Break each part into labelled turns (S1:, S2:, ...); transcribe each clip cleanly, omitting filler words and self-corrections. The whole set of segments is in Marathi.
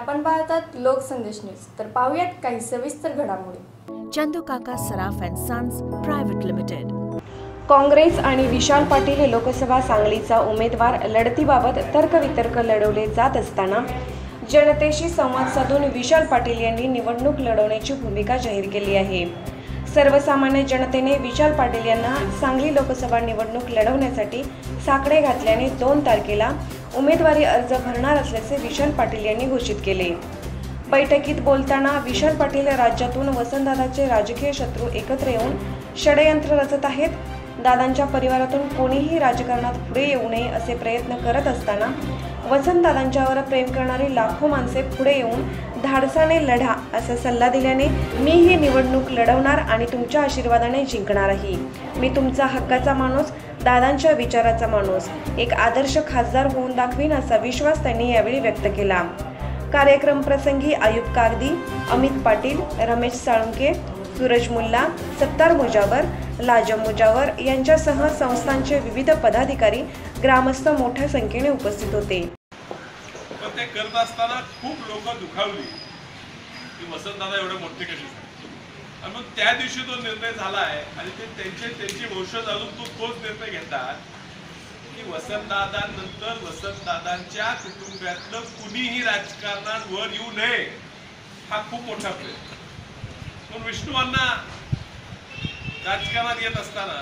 S1: आपण पाहतात लोकसंदेश न्यूज। तर पाहूयात काही सविस्तर घडामोडी।
S2: Chandu Kaka Saraf and sons private limited.
S3: Congress आणि विशाल पाटील लोकसभा सांगलीचा उमेदवार लढतीबाबत तर्कवितर्क लढवले जात असताना जनतेशी संवाद साधून विशाल पाटील यांनी निवडणूक लढवण्याची भूमिका जाहीर केली आहे। सर्वसामान्य जनतेने विशाल पाटील यांना सांगली लोकसभा निवडणूक लढवण्यासाठी साकडे घातल्याने 2 तारखेला उमेदवारी अर्ज भरणार असल्याचे विशाल पाटील यांनी घोषित केले। बैठकीत बोलताना विशाल पाटील राज्यातून वसंतदादाचे राजकीय शत्रू एकत्र येऊन षडयंत्र रचत आहेत। दादांच्या परिवारातून कोणीही राजकारणात पुढे येऊ नये असे प्रयत्न करत असताना वसंतदादांच्यावर प्रेम करणारी लाखो माणसे पुढे येऊन धाडसाने लढा असा सल्ला दिल्याने मी ही निवडणूक लढवणार आणि तुमच्या आशीर्वादाने जिंकणार आहे। मी तुमचा हक्काचा माणूस, दादांच्या विचाराचा माणूस, एक आदर्श खासदार होऊन दाखवीन असा विश्वास त्यांनी यावेळी व्यक्त केला। कार्यक्रम प्रसंगी आयुब कागदी, अमित पाटील, रमेश साळुंके, सूरज मुल्ला, सत्तार मुजावर, लाजम मुजावर यांच्यासह संस्थांचे विविध पदाधिकारी, ग्रामस्थ मोठ्या संख्येने उपस्थित होते।
S4: पण ते करत असताना खूप लोक दुखावली की वसंतदादा एवढे मोठे कसे झाले, आणि मग त्या दिवशी तो निर्णय झाला आहे आणि ते त्यांचे वंशज अजून तोच निर्णय घेतात की वसंतदादांनंतर वसंतदादांच्या कुटुंबातलं कुणीही राजकारणात वर येऊ नये, हा खूप मोठा प्रयत्न। पण विष्णूअण्णा राजकारणात येत असताना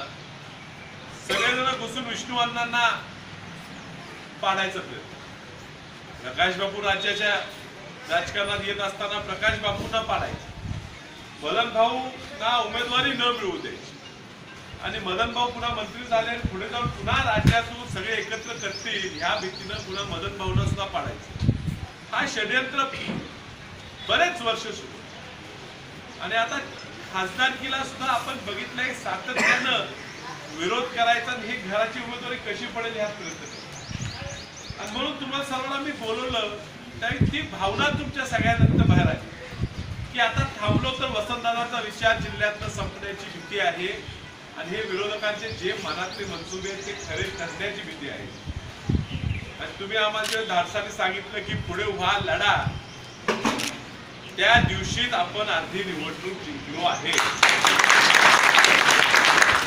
S4: सगळेजण घुसून विष्णूअण्णांना पाडायचा प्रयत्न। प्रकाश बापू राज्याच्या राजकारणात येत असताना प्रकाश बापूंना पाडायचं, मदन भाऊ ना उमेदवारी न मिळू द्यायची, आणि मदन भाऊ पुन्हा मंत्री झाले आणि पुढे जाऊन पुन्हा राज्यातून सगळे एकत्र करतील ह्या भीतीनं पुन्हा मदन भाऊंना सुद्धा पाडायचं। हा षडयंत्र बरेच वर्ष सुरू, आणि आता खासदारकीला सुद्धा आपण बघितलंय सातत्यानं विरोध करायचा आणि ही घराची उमेदवारी कशी पडेल ह्यात प्रयत्न करतो। आणि म्हणून तुम्हाला सर्वांना मी बोलवलं त्यावेळी ती भावना तुमच्या सगळ्यांनंतर बाहेर आली की आता थांबलो तर वसंतदादाचा विचार जिल्ह्यातनं संपण्याची भीती आहे, आणि हे विरोधकांचे जे मनातले मनसुबे आहेत ते खरे ठरण्याची भीती आहे। आणि तुम्ही आम्हाला धाडसाने सांगितलं की पुढे व्हा, लढा, त्या दिवशीच आपण अर्धी निवडणूक जिंकलो आहे।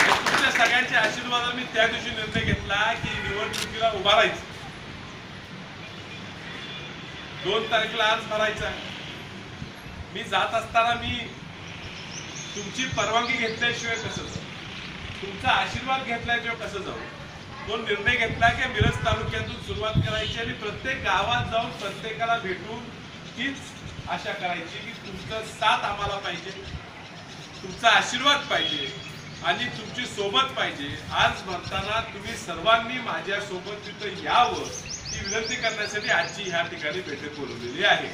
S4: तुमच्या सगळ्यांच्या आशीर्वादाने मी त्या दिवशी निर्णय घेतला की निवडणुकीला उभा राहायचं। 2 तारखेला अर्ज भरायचा। मी जात असताना मी तुमची परवानगी घेतल्याशिवाय कसं जाऊ, तुमचा आशीर्वाद घेतल्याशिवाय कसं जाऊ। तो निर्णय घेतला की मिरज तालुक्यातून सुरुवात करायची आणि प्रत्येक गावात जाऊन प्रत्येकाला भेटून हीच आशा करायची की तुमचा साथ आम्हाला पाहिजे, तुमचा आशीर्वाद पाहिजे आणि तुमची सोबत पाहिजे। आज म्हणताना तुम्ही सर्वांनी माझ्या सोबत तिथं यावं ही विनंती करण्यासाठी आजची ह्या ठिकाणी बैठक बोलवलेली आहे।